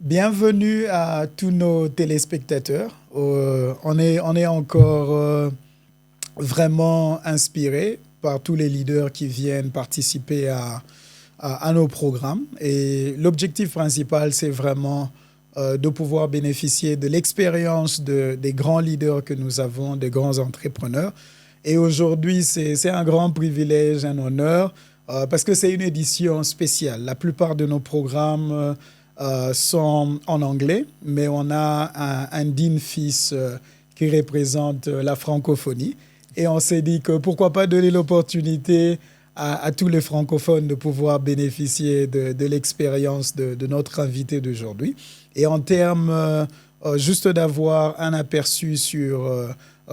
Bienvenue à tous nos téléspectateurs. On est encore vraiment inspirés par tous les leaders qui viennent participer à nos programmes. Et l'objectif principal, c'est vraiment de pouvoir bénéficier de l'expérience des grands leaders que nous avons, des grands entrepreneurs. Et aujourd'hui, c'est un grand privilège, un honneur, parce que c'est une édition spéciale. La plupart de nos programmes sont en anglais, mais on a un digne fils qui représente la francophonie. Et on s'est dit que pourquoi pas donner l'opportunité à tous les francophones de pouvoir bénéficier de l'expérience de notre invité d'aujourd'hui. Et en termes juste d'avoir un aperçu sur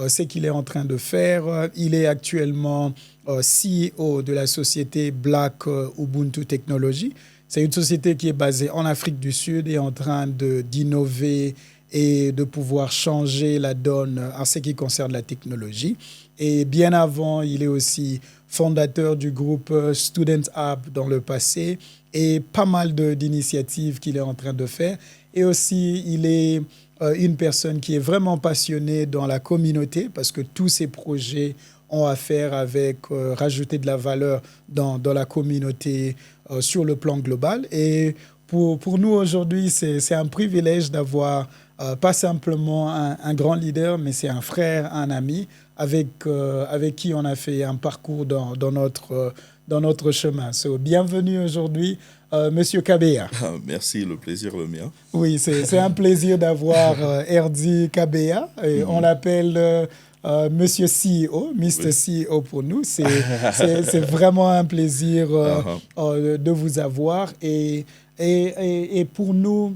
ce qu'il est en train de faire, il est actuellement CEO de la société Black Ubuntu Technology. C'est une société qui est basée en Afrique du Sud et en train d'innover et de pouvoir changer la donne en ce qui concerne la technologie. Et bien avant, il est aussi fondateur du groupe Student Hub dans le passé et pas mal d'initiatives qu'il est en train de faire. Et aussi, il est une personne qui est vraiment passionnée dans la communauté parce que tous ses projets ont à faire avec rajouter de la valeur dans la communauté sur le plan global. Et pour nous aujourd'hui, c'est un privilège d'avoir pas simplement un grand leader, mais c'est un frère, un ami avec qui on a fait un parcours dans notre chemin. Bienvenue aujourd'hui, Monsieur Kabea. Merci, le plaisir le mien. Oui, c'est un plaisir d'avoir Erdi Kabea. On l'appelle Monsieur CEO, Mr. CEO pour nous. C'est vraiment un plaisir de vous avoir. Et pour nous,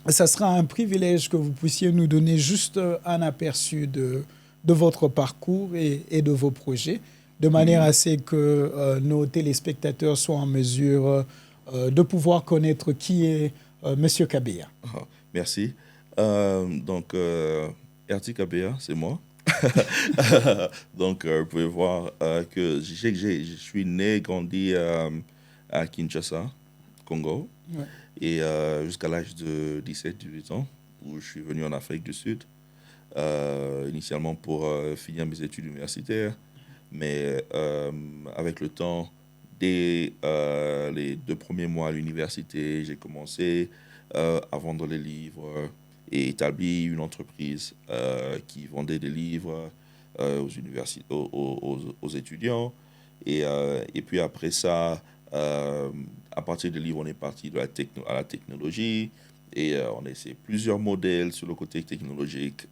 ça sera un privilège que vous puissiez nous donner juste un aperçu de votre parcours et de vos projets, de manière à ce que nos téléspectateurs soient en mesure de pouvoir connaître qui est Monsieur Kabea. Merci. Erdi Kabea, c'est moi. Donc, vous pouvez voir que je suis né, grandi à Kinshasa, Congo, et jusqu'à l'âge de 17-18 ans, où je suis venu en Afrique du Sud, initialement pour finir mes études universitaires, mais avec le temps, dès les 2 premiers mois à l'université, j'ai commencé à vendre les livres et établi une entreprise qui vendait des livres aux étudiants. Et puis après ça, à partir des livres, on est parti à la technologie et on a essayé plusieurs modèles sur le côté technologique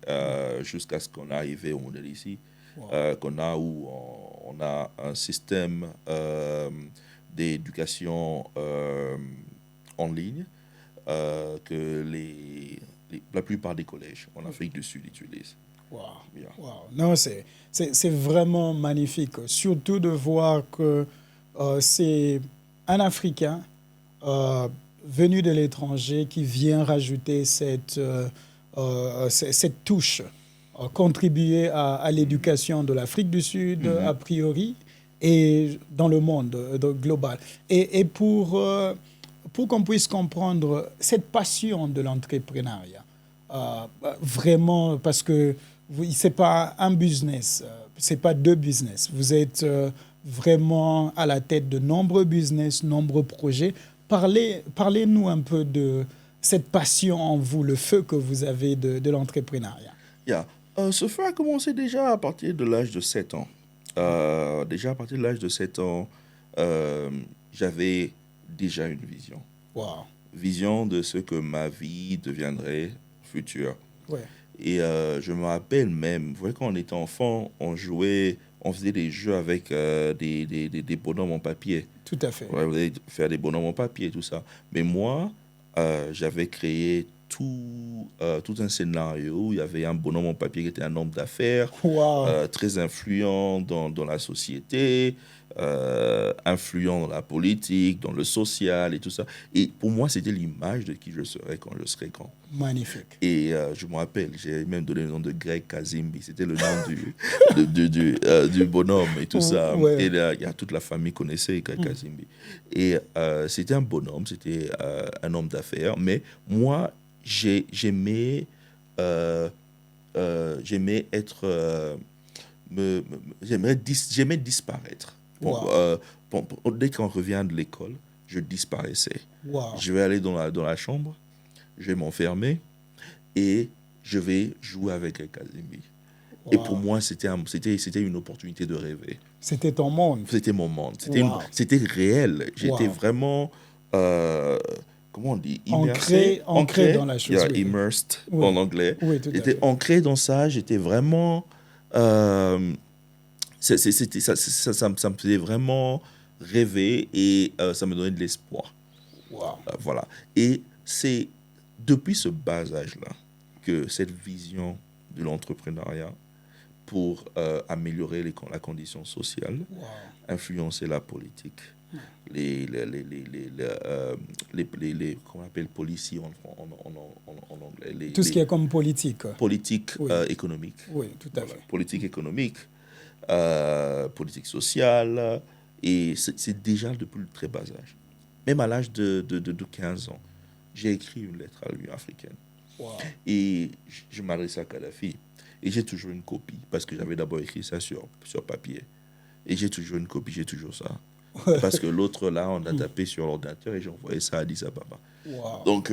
jusqu'à ce qu'on arrive au modèle ici. Où on a un système d'éducation en ligne que la plupart des collèges en Afrique du Sud utilisent. Wow. Yeah. Wow. Non, c'est vraiment magnifique, surtout de voir que c'est un Africain venu de l'étranger qui vient rajouter cette touche, contribuer à l'éducation de l'Afrique du Sud, a priori, et dans le monde global. Et pour qu'on puisse comprendre cette passion de l'entrepreneuriat, vraiment, parce que ce n'est pas un business, ce n'est pas 2 business. Vous êtes vraiment à la tête de nombreux business, nombreux projets. Parlez-nous un peu de cette passion en vous, le feu que vous avez de l'entrepreneuriat. Yeah. Ce feu a commencé déjà à partir de l'âge de 7 ans. Déjà à partir de l'âge de 7 ans, j'avais déjà une vision. Wow. Vision de ce que ma vie deviendrait future. Ouais. Et je me rappelle même, vous voyez, quand on était enfant, on jouait, on faisait des jeux avec des bonhommes en papier. Tout à fait. Ouais, vous allez faire des bonhommes en papier, tout ça. Mais moi, j'avais créé tout un scénario. Il y avait un bonhomme en papier qui était un homme d'affaires, Wow. très influent dans la société, influent dans la politique, dans le social et tout ça. Et pour moi, c'était l'image de qui je serais quand je serais grand. Magnifique. Et je me rappelle, j'ai même donné le nom de Greg Kazimbi. C'était le nom du bonhomme et tout ça. Ouais. Et là, il y a toute la famille connaissait Greg Kazimbi. Et c'était un bonhomme, c'était un homme d'affaires. Mais moi, j'aimais être... j'aimais disparaître. Wow. Dès qu'on revient de l'école, je disparaissais. Wow. Je vais aller dans la chambre, je vais m'enfermer et je vais jouer avec les Kazimbi. Wow. Et pour moi, c'était une opportunité de rêver. C'était ton monde. C'était mon monde. Wow. C'était réel. J'étais Wow. vraiment, comment on dit, immersé. Ancré dans la chose. Yeah, Oui. immersed Oui. en anglais. Oui, tout à J'étais fait. ancré dans ça. J'étais vraiment... ça me faisait vraiment rêver et ça me donnait de l'espoir. Wow. Voilà. Et c'est depuis ce bas âge-là que cette vision de l'entrepreneuriat pour améliorer la condition sociale, Wow. influencer la politique, qu'on appelle policiers en anglais. Tout ce qui est comme politique. Politique Oui. économique. Oui, tout à fait. Politique économique, politique sociale, et c'est déjà depuis le très bas âge. Même à l'âge de 15 ans, j'ai écrit une lettre à l'Union africaine. Wow. Et je m'adressais à Kadhafi. Et j'ai toujours une copie, parce que j'avais d'abord écrit ça sur papier. Et j'ai toujours une copie, j'ai toujours ça. Parce que l'autre, là, on a tapé sur l'ordinateur et j'ai envoyé ça à Addis Ababa. Wow. Donc,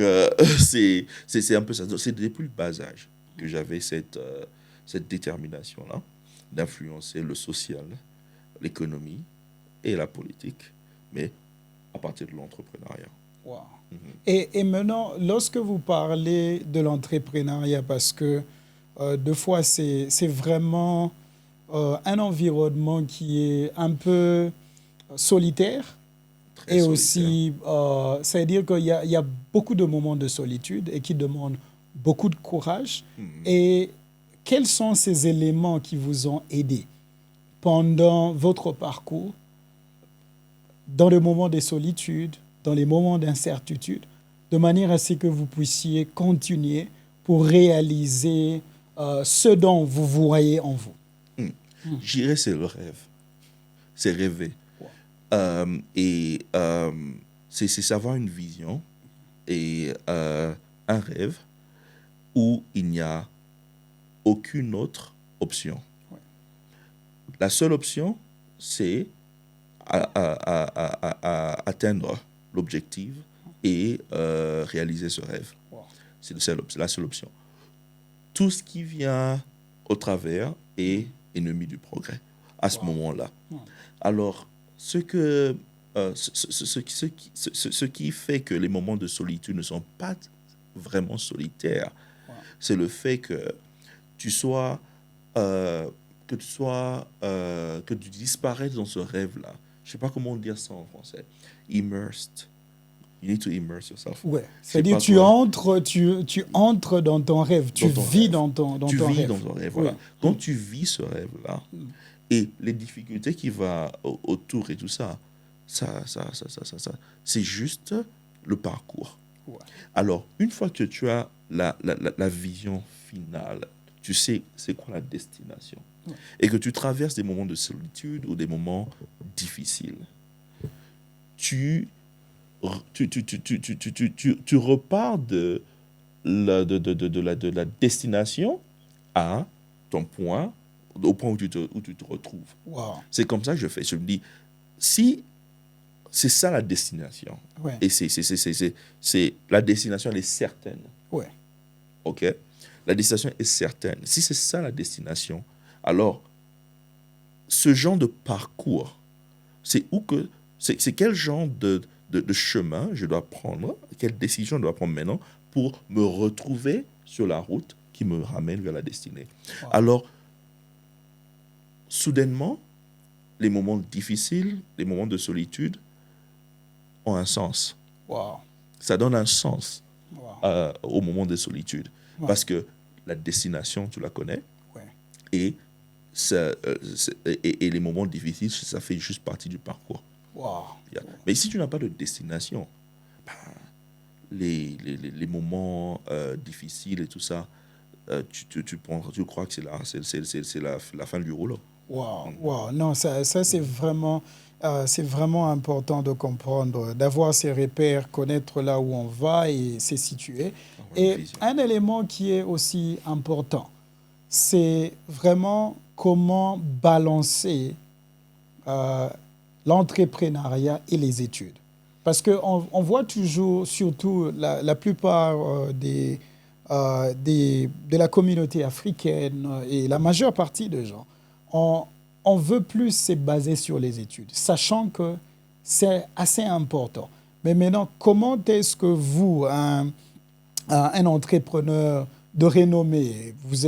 c'est un peu ça. C'est depuis le bas âge que j'avais cette détermination-là d'influencer le social, l'économie et la politique, mais à partir de l'entrepreneuriat. Wow. Et maintenant, lorsque vous parlez de l'entrepreneuriat, parce que deux fois, c'est vraiment un environnement qui est un peu solitaire. Très et solitaire. aussi, c'est-à-dire qu'il y a beaucoup de moments de solitude et qui demandent beaucoup de courage. Et quels sont ces éléments qui vous ont aidé pendant votre parcours, dans les moments de solitude, dans les moments d'incertitude, de manière à ce que vous puissiez continuer pour réaliser ce dont vous voyez en vous? Je dirais c'est le rêve. C'est rêver. Wow. C'est savoir une vision et un rêve où il n'y a aucune autre option. Ouais. La seule option, c'est atteindre l'objectif et réaliser ce rêve. Wow. C'est la seule option. Tout ce qui vient au travers est ennemi du progrès à ce moment-là. Alors, ce qui fait que les moments de solitude ne sont pas vraiment solitaires, c'est le fait que tu disparaisses dans ce rêve-là. Je ne sais pas comment dire ça en français. Immersed. You need to immerse yourself. Ouais. C'est-à-dire tu entres dans ton rêve, tu vis dans ton rêve. Tu vis dans ton rêve, voilà. Oui. Quand tu vis ce rêve-là, et les difficultés qui vont autour et tout ça, c'est juste le parcours. Ouais. Alors, une fois que tu as la vision finale, tu sais c'est quoi la destination. Ouais. Et que tu traverses des moments de solitude ou des moments difficiles, tu repars de la destination à ton point, au point où tu te retrouves. Wow. C'est comme ça que je fais. Je me dis, si c'est ça la destination, ouais. Et c'est la destination, elle est certaine. Ouais. OK? La destination est certaine. Si c'est ça la destination, alors ce genre de parcours, c'est quel genre de chemin je dois prendre, quelle décision je dois prendre maintenant pour me retrouver sur la route qui me ramène vers la destinée. Wow. Alors, soudainement, les moments difficiles, les moments de solitude ont un sens. Wow. Ça donne un sens. Wow. au moment de solitude. Ouais. Parce que la destination, tu la connais. Ouais. Et, et les moments difficiles, ça fait juste partie du parcours. Wow. Mais si tu n'as pas de destination, les moments difficiles et tout ça, tu crois que c'est la fin du rouleau. Wow. Non, ça c'est vraiment important de comprendre, d'avoir ces repères, connaître là où on va et se situer. Et un élément qui est aussi important, c'est vraiment comment balancer l'entrepreneuriat et les études. Parce qu'on voit toujours, surtout la plupart de la communauté africaine et la majeure partie des gens, on veut plus se baser sur les études, sachant que c'est assez important. Mais maintenant, comment est-ce que vous, un entrepreneur de renommée, vous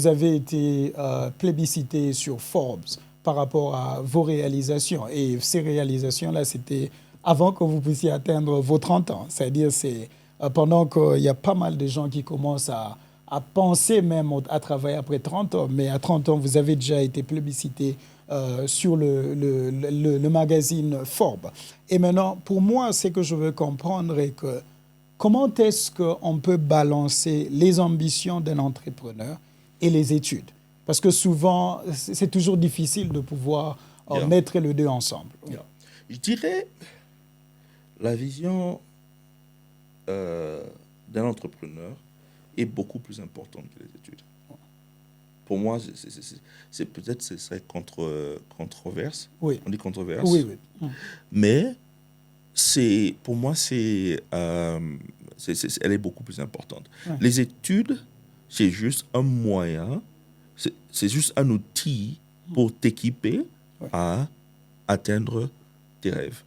avez été plébiscité sur Forbes par rapport à vos réalisations. Et ces réalisations-là, c'était avant que vous puissiez atteindre vos 30 ans. C'est-à-dire, c'est pendant qu'il y a pas mal de gens qui commencent à penser même à travailler après 30 ans. Mais à 30 ans, vous avez déjà été plébiscité sur le magazine Forbes. Et maintenant, pour moi, ce que je veux comprendre est que comment est-ce qu'on peut balancer les ambitions d'un entrepreneur et les études? Parce que souvent, c'est toujours difficile de pouvoir mettre les deux ensemble. Je dirais, la vision d'un entrepreneur est beaucoup plus importante que les études. Pour moi, c'est peut-être ce serait controverse. Oui. On dit controverse. Oui. Mais pour moi, elle est beaucoup plus importante. Ouais. Les études, c'est juste un moyen, c'est juste un outil pour t'équiper à atteindre tes rêves,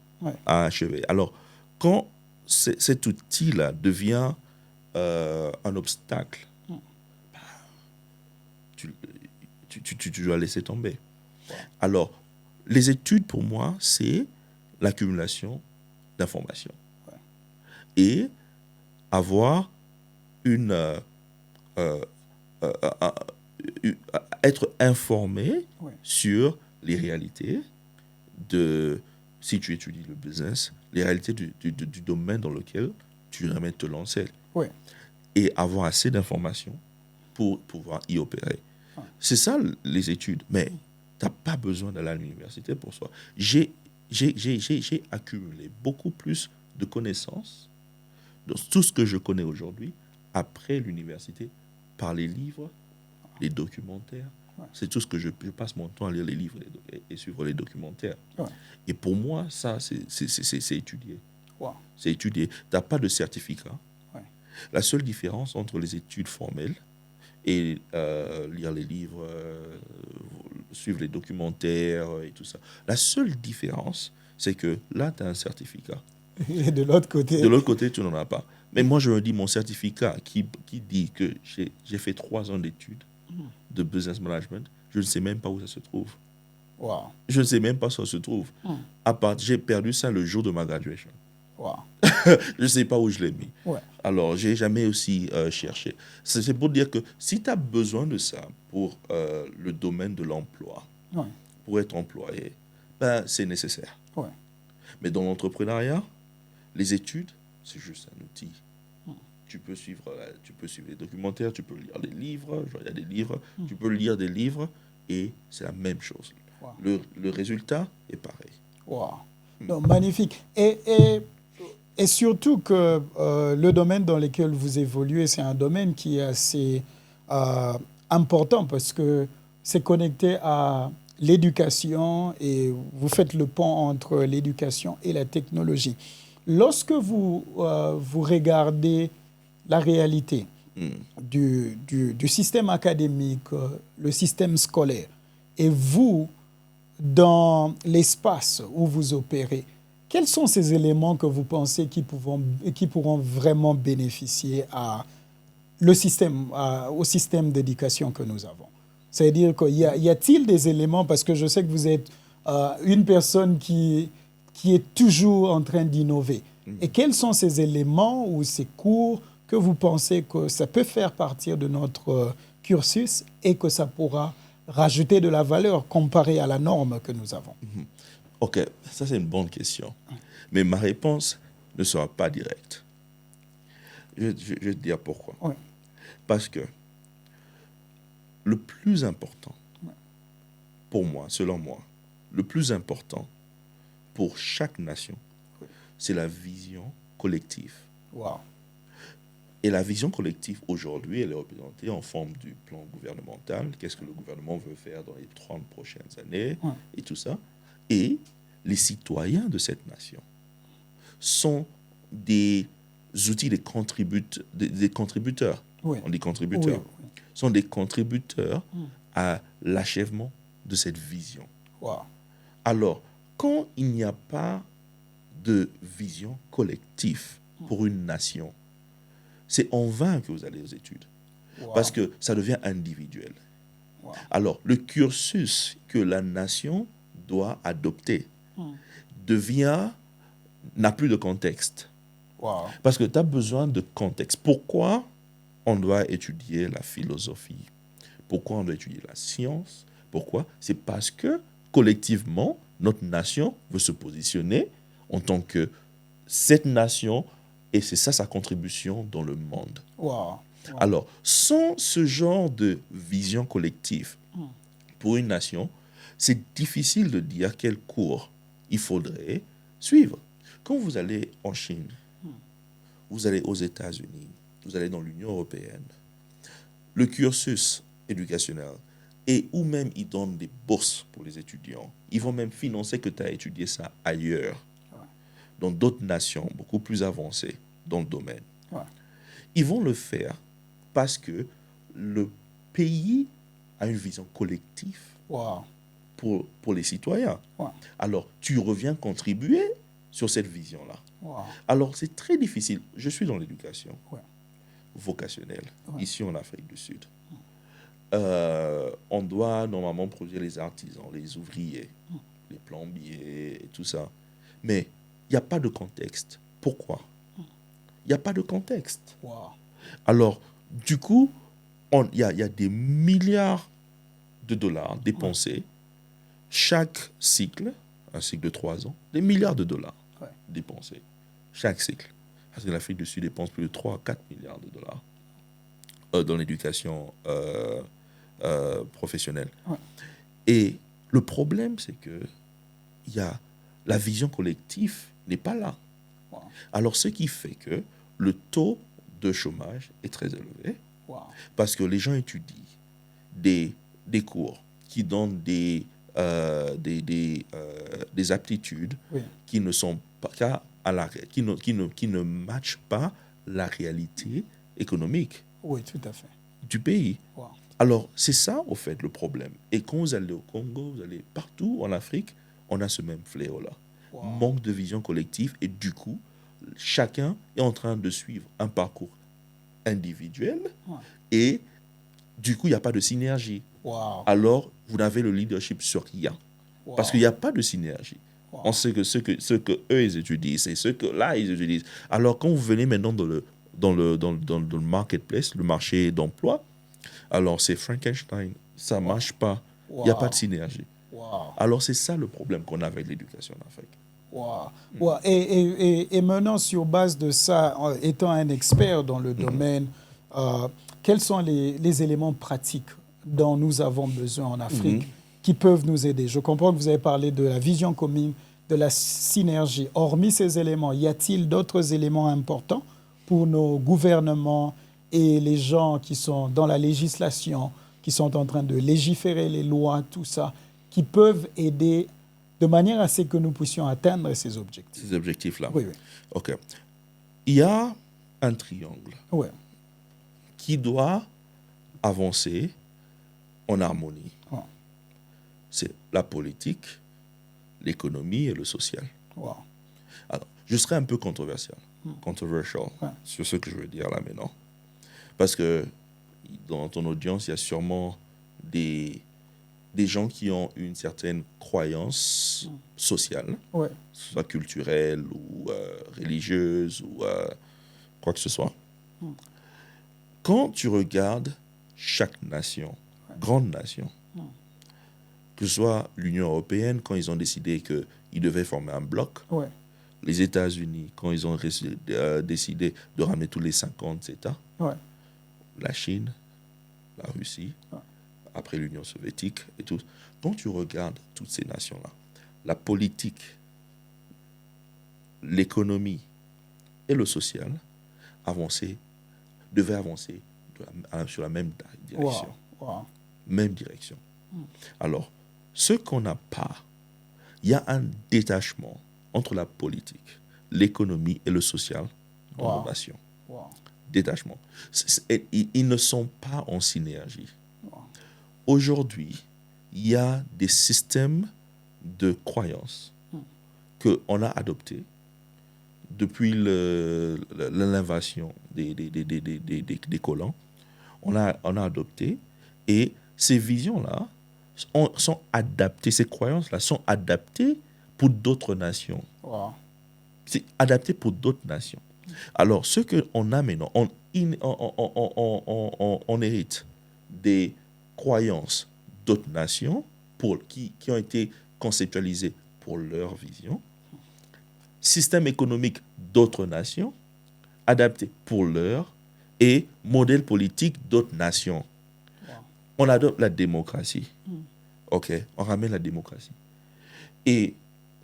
à achever. Alors, quand cet outil-là devient un obstacle, tu dois laisser tomber. Alors, les études, pour moi, c'est l'accumulation d'informations. Et avoir être informé sur les réalités de, si tu étudies le business, les réalités du domaine dans lequel tu aimerais te lancer. Et avoir assez d'informations pour pouvoir y opérer. C'est ça les études. Mais tu n'as pas besoin d'aller à l'université pour ça. J'ai accumulé beaucoup plus de connaissances dans tout ce que je connais aujourd'hui après l'université par les livres, les documentaires. C'est tout ce que je passe mon temps à lire les livres et suivre les documentaires. Et pour moi, ça, c'est étudié. C'est étudié. Tu n'as pas de certificat. La seule différence entre les études formelles et lire les livres, suivre les documentaires et tout ça, la seule différence, c'est que là, tu as un certificat. Et de l'autre côté... De l'autre côté, tu n'en as pas. Mais moi, je me dis, mon certificat qui dit que j'ai fait 3 ans d'études de business management, je ne sais même pas où ça se trouve. Je ne sais même pas où ça se trouve. J'ai perdu ça le jour de ma graduation. Je ne sais pas où je l'ai mis. Alors, je n'ai jamais aussi cherché. C'est pour dire que si tu as besoin de ça pour le domaine de l'emploi, pour être employé, c'est nécessaire. Mais dans l'entrepreneuriat, les études, c'est juste un outil. Tu peux suivre les documentaires, tu peux lire des livres, il y a des livres, tu peux lire des livres et c'est la même chose. Le résultat est pareil. Non, magnifique. Et surtout que le domaine dans lequel vous évoluez, c'est un domaine qui est assez important parce que c'est connecté à l'éducation et vous faites le pont entre l'éducation et la technologie. Lorsque vous regardez la réalité du système académique, le système scolaire, et vous, dans l'espace où vous opérez, quels sont ces éléments que vous pensez qui pourront vraiment bénéficier au système d'éducation que nous avons? C'est-à-dire y a-t-il des éléments, parce que je sais que vous êtes une personne qui est toujours en train d'innover. Et quels sont ces éléments ou ces cours que vous pensez que ça peut faire partir de notre cursus et que ça pourra rajouter de la valeur comparée à la norme que nous avons? Ok, ça c'est une bonne question. Mais ma réponse ne sera pas directe. Je vais te dire pourquoi. Oui. Parce que le plus important, pour moi, selon moi, le plus important pour chaque nation, c'est la vision collective. Wow. Et la vision collective, aujourd'hui, elle est représentée en forme du plan gouvernemental. Qu'est-ce que le gouvernement veut faire dans les 30 prochaines années et tout ça. Et les citoyens de cette nation sont des outils, des contributeurs. Oui. On dit contributeurs. Oui. Sont des contributeurs à l'achèvement de cette vision. Wow. Alors, quand il n'y a pas de vision collective pour une nation, c'est en vain que vous allez aux études. Wow. Parce que ça devient individuel. Wow. Alors, le cursus que la nation doit adopter n'a plus de contexte. Wow. Parce que tu as besoin de contexte. Pourquoi on doit étudier la philosophie? Pourquoi on doit étudier la science? Pourquoi? C'est parce que, collectivement, notre nation veut se positionner en tant que cette nation, et c'est ça sa contribution dans le monde. Wow. Alors, sans ce genre de vision collective pour une nation, c'est difficile de dire quel cours il faudrait suivre. Quand vous allez en Chine, vous allez aux États-Unis, vous allez dans l'Union européenne, le cursus éducationnel, et où même ils donnent des bourses pour les étudiants. Ils vont même financer que tu as étudié ça ailleurs, dans d'autres nations beaucoup plus avancées dans le domaine. Ils vont le faire parce que le pays a une vision collective pour les citoyens. Alors, tu reviens contribuer sur cette vision-là. Alors, c'est très difficile. Je suis dans l'éducation vocationnelle, ici en Afrique du Sud. On doit normalement produire les artisans, les ouvriers, les plombiers et tout ça. Mais il n'y a pas de contexte. Pourquoi? Il n'y a pas de contexte. Alors, du coup, il y a des milliards de dollars dépensés chaque cycle, un cycle de 3 ans, des milliards de dollars dépensés chaque cycle. Parce que l'Afrique du Sud dépense plus de 3 à 4 milliards de dollars dans l'éducation professionnelle. Et le problème, c'est que la vision collective n'est pas là. Alors, ce qui fait que le taux de chômage est très élevé parce que les gens étudient des cours qui donnent des aptitudes qui ne sont pas qui ne matchent pas la réalité économique du pays. Alors, c'est ça, au fait, le problème. Et quand vous allez au Congo, vous allez partout en Afrique, on a ce même fléau-là. Manque de vision collective et du coup, chacun est en train de suivre un parcours individuel et du coup, il n'y a pas de synergie. Alors, vous n'avez le leadership sur rien. Parce qu'il n'y a pas de synergie. On sait que ce que eux, ils étudient, c'est ce que là, ils utilisent. Alors, quand vous venez maintenant dans le marketplace, le marché d'emploi, alors c'est Frankenstein. Ça ne marche pas. Il n'y a pas de synergie. Alors, c'est ça le problème qu'on a avec l'éducation en Afrique. Et maintenant, sur base de ça, étant un expert dans le domaine, quels sont les éléments pratiques dont nous avons besoin en Afrique qui peuvent nous aider? Je comprends que vous avez parlé de la vision commune, de la synergie. Hormis ces éléments, y a-t-il d'autres éléments importants pour nos gouvernements et les gens qui sont dans la législation, qui sont en train de légiférer les lois, tout ça, qui peuvent aider de manière à ce que nous puissions atteindre ces objectifs? Ces objectifs-là. Oui. OK. Il y a un triangle qui doit avancer en harmonie. C'est la politique, l'économie et le social. Alors, je serai un peu controversial sur ce que je veux dire là maintenant. Parce que dans ton audience, il y a sûrement des des gens qui ont une certaine croyance sociale, Ouais. soit culturelle ou religieuse ou quoi que ce soit. Quand tu regardes chaque nation, grande nation, que ce soit l'Union européenne, quand ils ont décidé qu'ils devaient former un bloc, Ouais. les États-Unis, quand ils ont décidé de ramener tous les 50 États, Ouais. la Chine, la Russie, après l'Union soviétique et tout. Quand tu regardes toutes ces nations-là, la politique, l'économie et le social devaient avancer sur la même direction. Wow. Même direction. Alors, ce qu'on n'a pas, il y a un détachement entre la politique, l'économie et le social dans nos nations. Détachement. Ils ne sont pas en synergie. Aujourd'hui, il y a des systèmes de croyances qu'on a adoptés depuis l'invasion des colons. On a adopté, et ces visions-là sont adaptées, ces croyances-là sont adaptées pour d'autres nations. C'est adapté pour d'autres nations. Alors, ce qu'on a maintenant, on hérite des croyances d'autres nations qui ont été conceptualisées pour leur vision, système économique d'autres nations, adapté pour leur, et modèle politique d'autres nations. On adopte la démocratie. OK, on ramène la démocratie. Et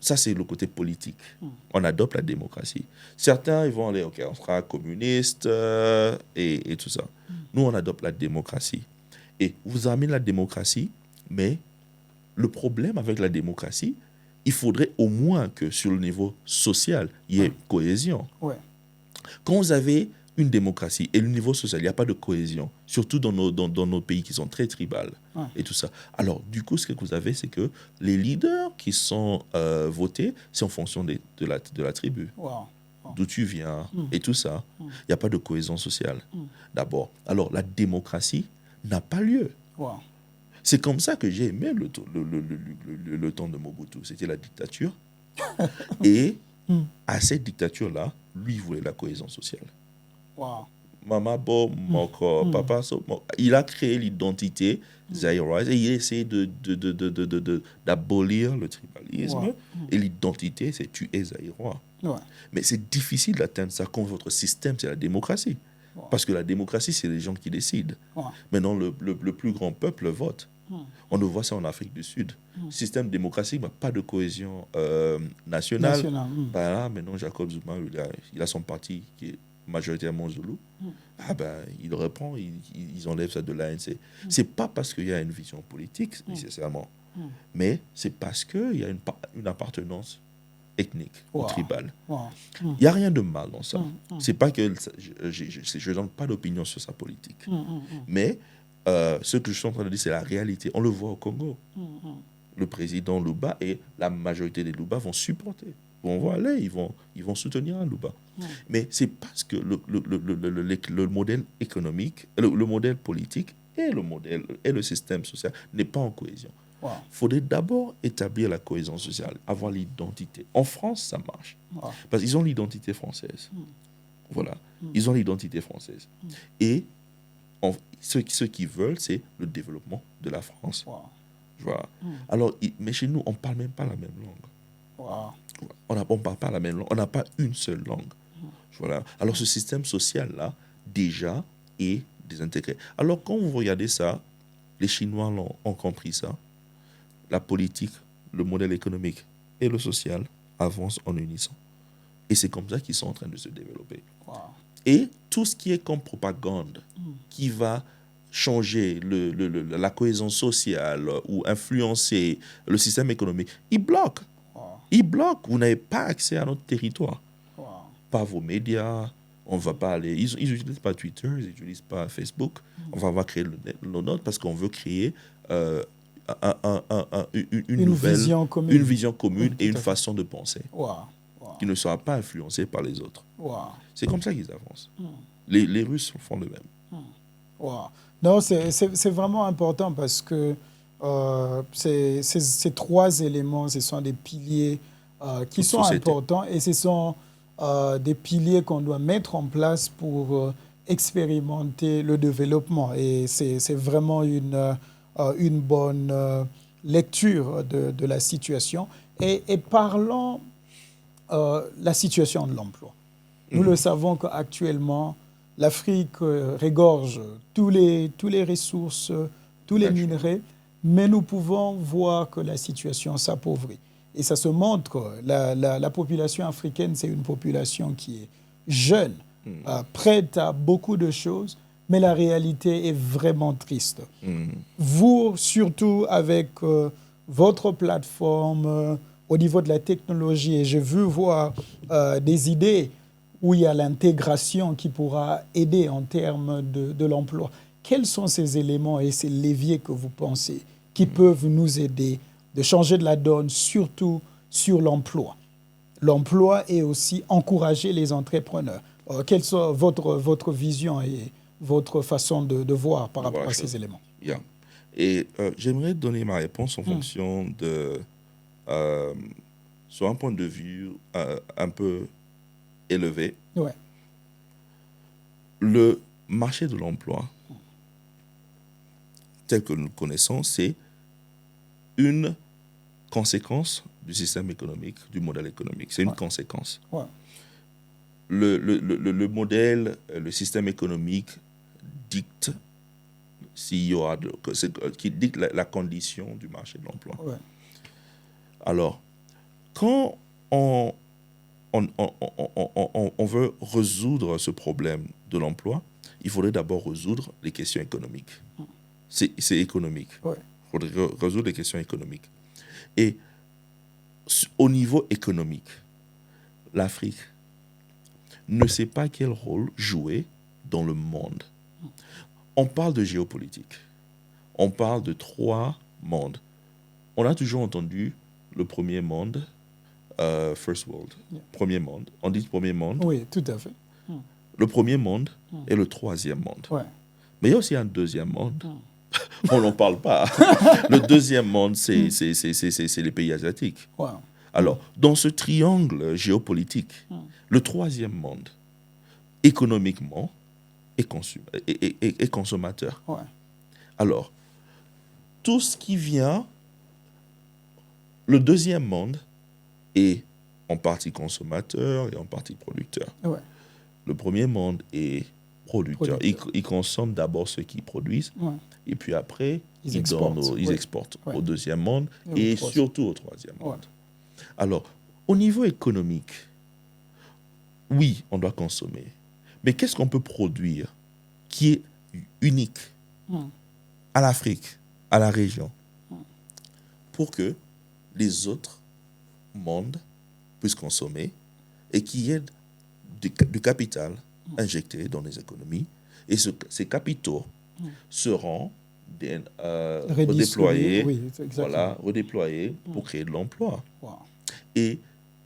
ça, c'est le côté politique. On adopte la démocratie. Certains, ils vont aller, OK, on sera communiste et tout ça. Nous, on adopte la démocratie. Et vous amenez la démocratie, mais le problème avec la démocratie, il faudrait au moins que sur le niveau social, il y ait cohésion. Quand vous avez une démocratie et le niveau social, il n'y a pas de cohésion, surtout dans nos pays qui sont très tribales et tout ça. Alors, du coup, ce que vous avez, c'est que les leaders qui sont votés, c'est en fonction de la tribu. D'où tu viens et tout ça. Il n'y a pas de cohésion sociale, d'abord. Alors, la démocratie n'a pas lieu. C'est comme ça que j'ai aimé le temps de Mobutu. C'était la dictature. Et à cette dictature-là, lui, il voulait la cohésion sociale. Maman, Moko, Papa, il a créé l'identité zaïroise et il a essayé d'abolir le tribalisme. Et l'identité, c'est tu es zaïrois. Mais c'est difficile d'atteindre ça quand votre système, c'est la démocratie. Parce que la démocratie, c'est les gens qui décident. Maintenant, le plus grand peuple vote. On le voit ça en Afrique du Sud. Système démocratique, pas de cohésion nationale. Là, maintenant, Jacob Zuma, il a son parti qui est majoritairement Zoulou. Il reprend, ils enlèvent ça de l'ANC. C'est pas parce qu'il y a une vision politique, nécessairement, mais c'est parce qu'il y a une appartenance ethnique ou tribale. Il n'y a rien de mal dans ça. C'est pas que je ne donne pas d'opinion sur sa politique. Mais ce que je suis en train de dire, c'est la réalité. On le voit au Congo. Le président Luba et la majorité des Luba vont supporter. On va aller, ils vont soutenir un Luba. Mais c'est parce que le modèle économique, le modèle politique et le système social n'est pas en cohésion. Il faudrait d'abord établir la cohésion sociale, avoir l'identité. En France, ça marche. Parce qu'ils ont l'identité française. Voilà. Ils ont l'identité française. Et ce qu'ils veulent, c'est le développement de la France. Voilà. Alors, mais chez nous, on ne parle même pas la même langue. On ne parle pas la même langue. On n'a pas une seule langue. Voilà. Alors, ce système social-là, déjà, est désintégré. Alors, quand vous regardez ça, les Chinois ont compris ça. La politique, le modèle économique et le social avancent en unisson. Et c'est comme ça qu'ils sont en train de se développer. Et tout ce qui est comme propagande, qui va changer la cohésion sociale ou influencer le système économique, ils bloquent. Ils bloquent. Vous n'avez pas accès à notre territoire. Pas vos médias. On ne va pas aller. Ils n'utilisent pas Twitter, ils n'utilisent pas Facebook. On va créer le nôtre parce qu'on veut créer une vision commune et une façon de penser qui ne sera pas influencée par les autres. C'est comme ça qu'ils avancent. Les Russes font le même. Non, c'est vraiment important parce que Ces trois éléments, ce sont des piliers qui Toute sont société. importants et ce sont des piliers qu'on doit mettre en place pour expérimenter le développement. Et c'est vraiment une bonne lecture de la situation. Et parlons la situation de l'emploi. Nous le savons qu'actuellement, l'Afrique regorge tous les ressources, tous les minerais, mais nous pouvons voir que la situation s'appauvrit. Et ça se montre que la population africaine, c'est une population qui est jeune, prête à beaucoup de choses, mais la réalité est vraiment triste. Vous, surtout avec votre plateforme au niveau de la technologie, et j'ai vu voir des idées où il y a l'intégration qui pourra aider en termes de l'emploi. Quels sont ces éléments et ces leviers que vous pensez qui peuvent nous aider de changer de la donne, surtout sur l'emploi? L'emploi et aussi encourager les entrepreneurs. Quelle sont votre vision et votre façon de voir par rapport à ces éléments? Yeah. Et j'aimerais donner ma réponse en fonction de, sur un point de vue un peu élevé. Ouais. Le marché de l'emploi, tel que nous le connaissons, c'est une conséquence du système économique, du modèle économique. C'est une conséquence. Ouais. Le modèle, le système économique dicte s'il y aura qui dicte la condition du marché de l'emploi. Ouais. Alors, quand on veut résoudre ce problème de l'emploi, il faudrait d'abord résoudre les questions économiques. C'est économique. Ouais. Il faudrait résoudre les questions économiques. Et au niveau économique, l'Afrique ne sait pas quel rôle jouer dans le monde. On parle de géopolitique. On parle de trois mondes. On a toujours entendu le premier monde, first world, premier monde. On dit premier monde. Oui, tout à fait. Le premier monde et le troisième monde. Ouais. Mais il y a aussi un deuxième monde. On n'en parle pas. Le deuxième monde, c'est les pays asiatiques. Wow. Alors, dans ce triangle géopolitique, le troisième monde, économiquement, est consommateur. Ouais. Alors, tout ce qui vient, le deuxième monde est en partie consommateur et en partie producteur. Ouais. Le premier monde est producteur. Il consomme d'abord ceux qui produisent, et puis après, ils exportent au deuxième monde et surtout au troisième monde. Alors, au niveau économique, oui, on doit consommer. Mais qu'est-ce qu'on peut produire qui est unique à l'Afrique, à la région, pour que les autres mondes puissent consommer et qu'il y ait du capital injecté dans les économies, et ces capitaux seront redéployés, redéployés pour créer de l'emploi. Wow. Et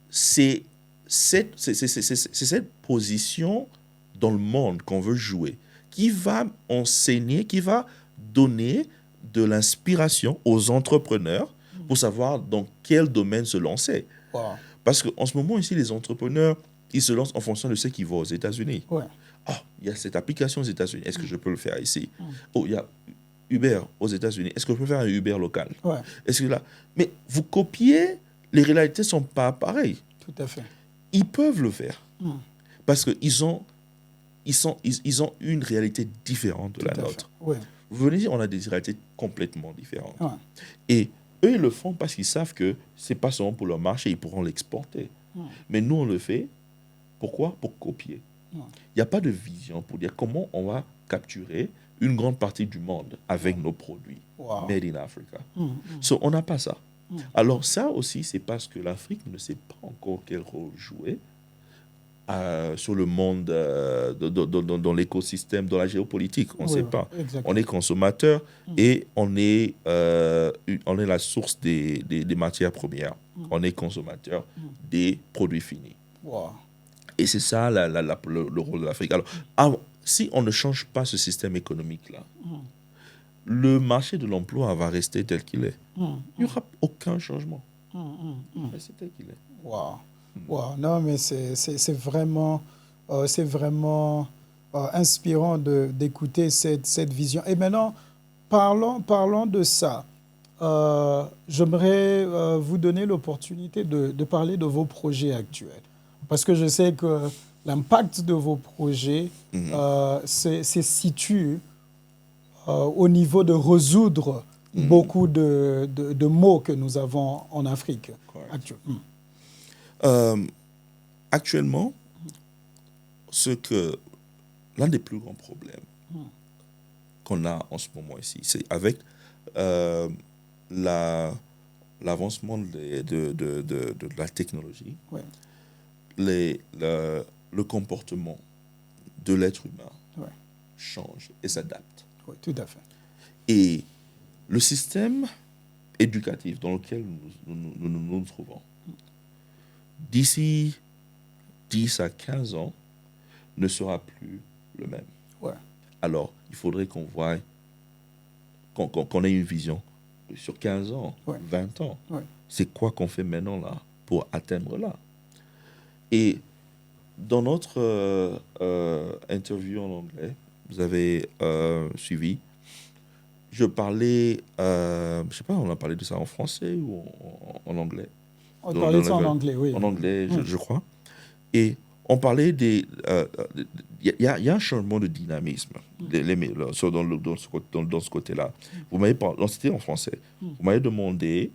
c'est cette position dans le monde qu'on veut jouer qui va enseigner, qui va donner de l'inspiration aux entrepreneurs pour savoir dans quel domaine se lancer. Wow. Parce qu'en ce moment, ici, les entrepreneurs, ils se lancent en fonction de ce qu'ils voient aux États-Unis. Ouais. Ah, il y a cette application aux États-Unis. Est-ce que je peux le faire ici? Oh, il y a Uber aux États-Unis. Est-ce que je peux faire un Uber local? Ouais. Est-ce que là... Mais vous copiez, les réalités ne sont pas pareilles. Tout à fait. Ils peuvent le faire. Parce qu'ils ont une réalité différente de la nôtre. Ouais. Vous venez dire, on a des réalités complètement différentes. Ouais. Et eux, ils le font parce qu'ils savent que ce n'est pas seulement pour leur marché, ils pourront l'exporter. Mais nous, on le fait. Pourquoi? Pour copier. Il n'y a pas de vision pour dire comment on va capturer une grande partie du monde avec nos produits made in Africa. So, on n'a pas ça. Alors ça aussi, c'est parce que l'Afrique ne sait pas encore quel rôle jouer sur le monde, dans l'écosystème, dans la géopolitique. On ne sait pas. Exactement. On est consommateur et on est la source des matières premières. On est consommateur des produits finis. Wow. Et c'est ça le rôle de l'Afrique. Alors, si on ne change pas ce système économique-là, le marché de l'emploi va rester tel qu'il est. Il n'y aura aucun changement. Il va rester tel qu'il est. Wow. Wow. Non, mais c'est vraiment, inspirant d'écouter cette vision. Et maintenant, parlons de ça. J'aimerais vous donner l'opportunité de parler de vos projets actuels. Parce que je sais que l'impact de vos projets se situe au niveau de résoudre beaucoup de maux que nous avons en Afrique actuellement. Actuellement, l'un des plus grands problèmes qu'on a en ce moment ici, c'est avec l'avancement de la technologie, le comportement de l'être humain change et s'adapte. Oui, tout à fait. Et le système éducatif dans lequel nous trouvons, d'ici 10 à 15 ans, ne sera plus le même. Ouais. Alors, il faudrait qu'on voie, qu'on ait une vision sur 15 ans, 20 ans. Ouais. C'est quoi qu'on fait maintenant là pour atteindre là? Et dans notre interview en anglais, vous avez suivi, je parlais, je ne sais pas, on a parlé de ça en français ou en anglais? On parlait de ça en anglais, oui. En anglais, je crois. Et on parlait des... Il y a un changement de dynamisme dans ce côté-là. Vous m'avez parlé... C'était en français. Vous m'avez demandé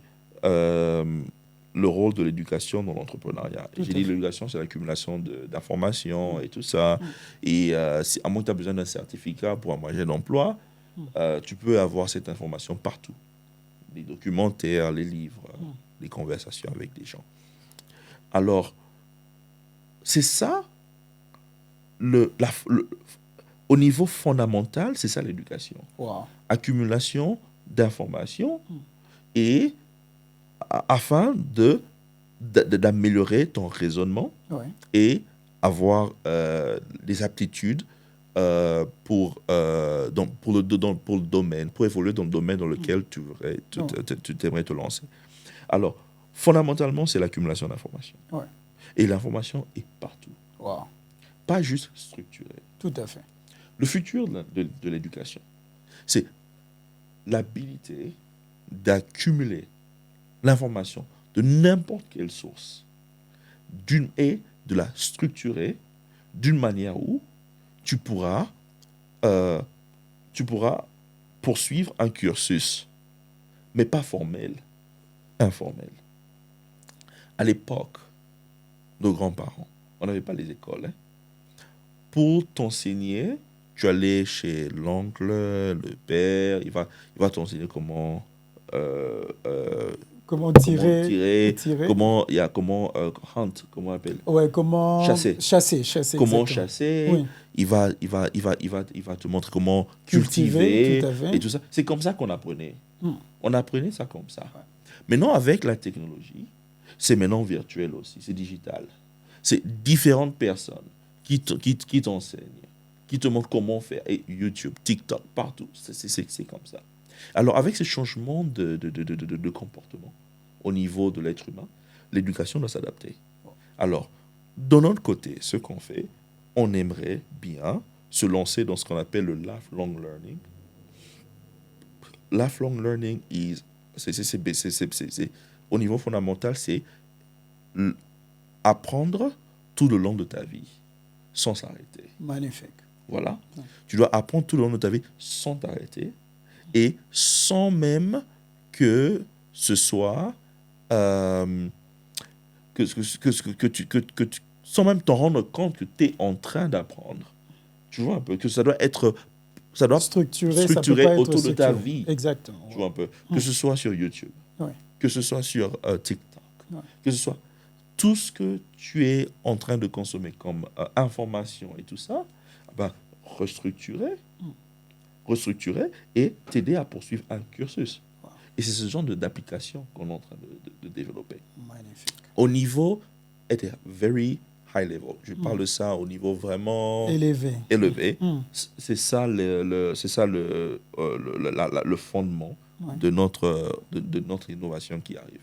le rôle de l'éducation dans l'entrepreneuriat. J'ai dit l'éducation, c'est l'accumulation d'informations et tout ça. Et à moins que tu aies besoin d'un certificat pour un moyen d'emploi, tu peux avoir cette information partout. Les documentaires, les livres, les conversations avec des gens. Alors, c'est ça, au niveau fondamental, c'est ça l'éducation. Wow. Accumulation d'informations et afin d'améliorer ton raisonnement et avoir des aptitudes pour le domaine, pour évoluer dans le domaine dans lequel tu aimerais te lancer. Alors, fondamentalement, c'est l'accumulation d'informations. Ouais. Et l'information est partout. Wow. Pas juste structurée. Tout à fait. Le futur de l'éducation, c'est l'habilité d'accumuler l'information de n'importe quelle source et de la structurer d'une manière où tu pourras poursuivre un cursus, mais pas formel, informel. À l'époque, nos grands-parents, on n'avait pas les écoles. Pour t'enseigner, tu allais chez l'oncle, le père, il va t'enseigner comment tirer, comment hunt, comment on appelle. Ouais, comment chasser. Comment chasser. Oui. Il va te montrer comment cultiver tout à fait. Et tout ça. C'est comme ça qu'on apprenait. On apprenait ça comme ça. Ouais. Maintenant, avec la technologie, c'est maintenant virtuel aussi, c'est digital. C'est différentes personnes qui t'enseignent, qui te montrent comment faire. Et YouTube, TikTok, partout, c'est comme ça. Alors, avec ce changement de comportement au niveau de l'être humain, l'éducation doit s'adapter. Alors, de notre côté, ce qu'on fait, on aimerait bien se lancer dans ce qu'on appelle le lifelong learning. Lifelong learning au niveau fondamental, c'est apprendre tout le long de ta vie, sans s'arrêter. Magnifique. Voilà. Ouais. Tu dois apprendre tout le long de ta vie sans t'arrêter et sans même que ce soit... sans même t'en rendre compte que tu es en train d'apprendre. Tu vois un peu que ça doit structuré autour de ta vie. Exactement. Tu vois un peu. Que ce soit sur YouTube, que ce soit sur TikTok, que ce soit tout ce que tu es en train de consommer comme information et tout ça, restructurer et t'aider à poursuivre un cursus. Wow. Et c'est ce genre d'application qu'on est en train de développer. Magnifique. Au niveau at a very high level. Je parle de ça au niveau vraiment élevé. élevé. C'est ça le fondement de notre innovation qui arrive.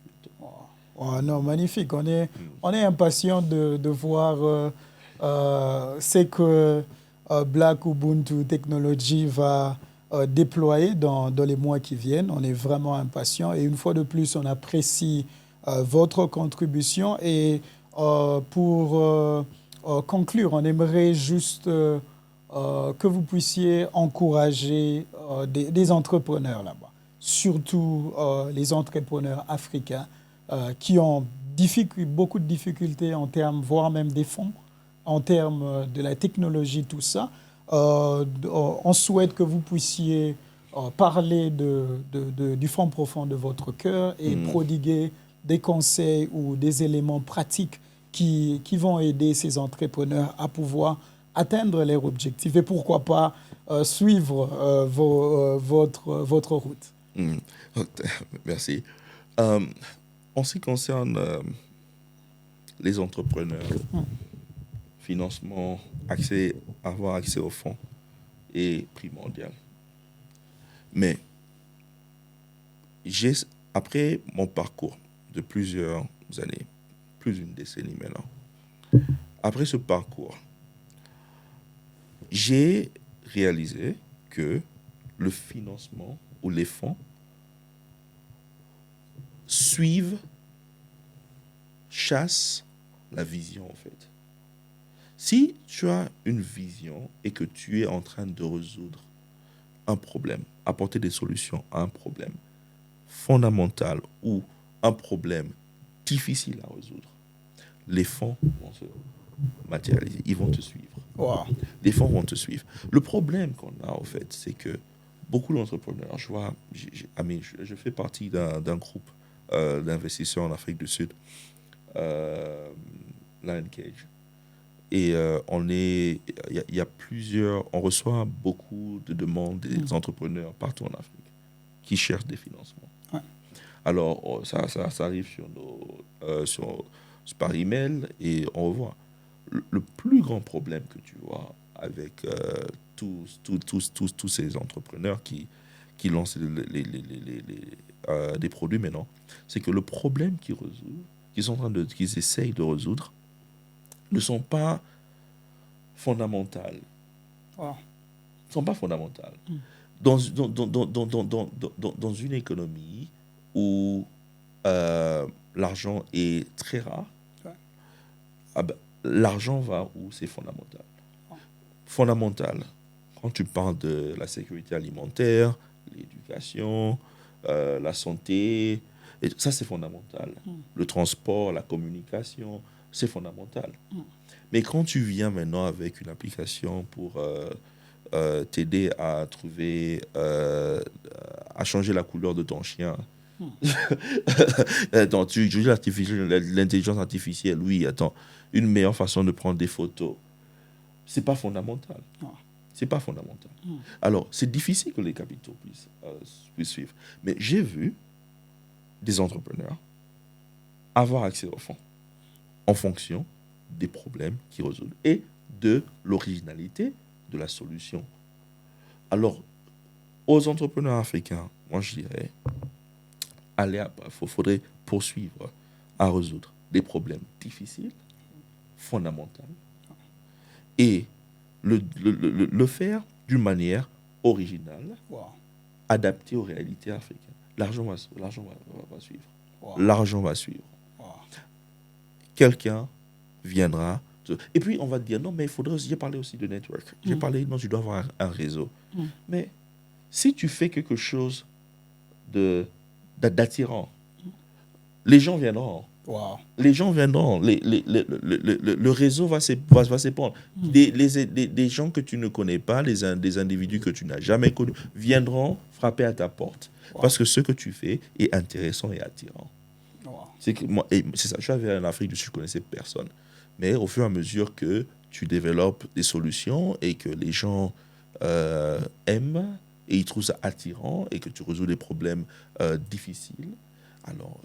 Oh, non, magnifique. On est impatient de voir ce que Black Ubuntu Technology va déployer dans les mois qui viennent. On est vraiment impatient. Et une fois de plus, on apprécie votre contribution. Et pour conclure, on aimerait juste que vous puissiez encourager des entrepreneurs là-bas, surtout les entrepreneurs africains qui ont beaucoup de difficultés en termes, voire même des fonds, en termes de la technologie, tout ça. On souhaite que vous puissiez parler du fond profond de votre cœur et prodiguer des conseils ou des éléments pratiques qui vont aider ces entrepreneurs à pouvoir atteindre leurs objectifs et pourquoi pas suivre votre route. Merci. En ce qui concerne les entrepreneurs, financement, avoir accès aux fonds est primordial. Mais après mon parcours de plusieurs années, plus d'une décennie maintenant, après ce parcours, j'ai réalisé que le financement ou les fonds chassent la vision en fait. Si tu as une vision et que tu es en train de résoudre un problème, apporter des solutions à un problème fondamental ou un problème difficile à résoudre, les fonds vont se matérialiser, ils vont te suivre. Wow. Les fonds vont te suivre. Le problème qu'on a en fait, c'est que beaucoup d'entrepreneurs, je fais partie d'un groupe d'investisseurs en Afrique du Sud, Lion Cage. Et il y a on reçoit beaucoup de demandes des entrepreneurs partout en Afrique qui cherchent des financements. Ouais. Alors, ça arrive par email et on revoit. Le plus grand problème que tu vois avec tous ces entrepreneurs qui lancent des produits maintenant, c'est que le problème qu'ils essayent de résoudre ne sont pas fondamentales. Wow. Ne sont pas fondamentales. Dans une économie où l'argent est très rare, l'argent va où c'est fondamental. Fondamental, quand tu parles de la sécurité alimentaire, l'éducation, la santé, et ça c'est fondamental. Le transport, la communication, c'est fondamental. Mais quand tu viens maintenant avec une application pour t'aider à trouver, à changer la couleur de ton chien, attends, tu dis l'intelligence artificielle, oui, attends, une meilleure façon de prendre des photos, c'est pas fondamental. C'est pas fondamental. Alors, c'est difficile que les capitaux puissent suivre. Mais j'ai vu des entrepreneurs avoir accès aux fonds en fonction des problèmes qu'ils résolvent et de l'originalité de la solution. Alors, aux entrepreneurs africains, moi je dirais, faudrait poursuivre à résoudre des problèmes difficiles, fondamentaux, et le faire d'une manière originale, adaptée aux réalités africaines. L'argent va suivre. L'argent va suivre. Quelqu'un viendra. Et puis, on va te dire, non, mais il faudrait aussi, j'ai parlé aussi de network. J'ai parlé, non, tu dois avoir un réseau. Mais si tu fais quelque chose d'attirant, les gens viendront. Les gens viendront. Le réseau va s'épandre. Des gens que tu ne connais pas, des individus que tu n'as jamais connus, viendront frapper à ta porte. Parce que ce que tu fais est intéressant et attirant. C'est ça. Je suis arrivé en Afrique du Sud, je ne connaissais personne. Mais au fur et à mesure que tu développes des solutions et que les gens aiment et ils trouvent ça attirant et que tu résous des problèmes difficiles, alors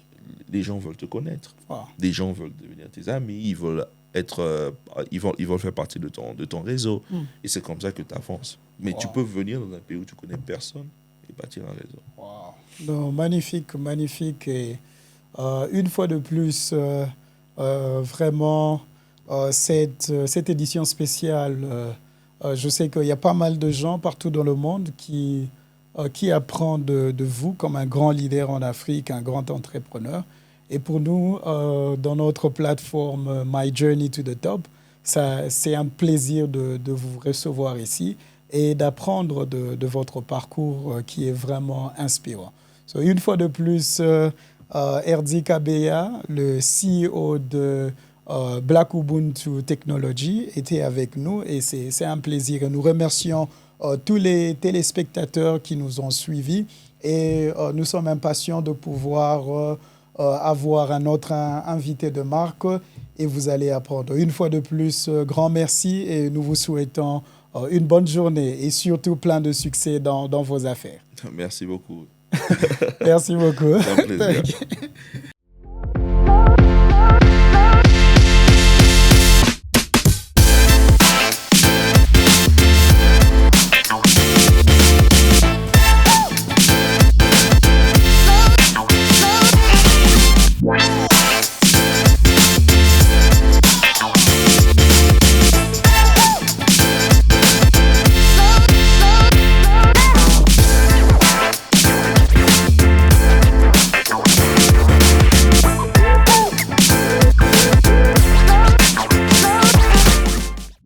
les gens veulent te connaître. Les gens veulent devenir tes amis, ils veulent ils vont faire partie de ton réseau. Et c'est comme ça que tu avances. Mais tu peux venir dans un pays où tu connais personne et bâtir un réseau. Non, magnifique, magnifique. Et une fois de plus, vraiment, cette édition spéciale, je sais qu'il y a pas mal de gens partout dans le monde qui apprennent de vous comme un grand leader en Afrique, un grand entrepreneur. Et pour nous, dans notre plateforme My Journey to the Top, c'est un plaisir de vous recevoir ici et d'apprendre de votre parcours qui est vraiment inspirant. So, une fois de plus, Herdy Kabeya, le CEO de Black Ubuntu Technology, était avec nous et c'est un plaisir. Et nous remercions tous les téléspectateurs qui nous ont suivis et nous sommes impatients de pouvoir avoir un autre invité de marque et vous allez apprendre. Une fois de plus, grand merci et nous vous souhaitons une bonne journée et surtout plein de succès dans vos affaires. Merci beaucoup. Merci beaucoup. C'est un plaisir.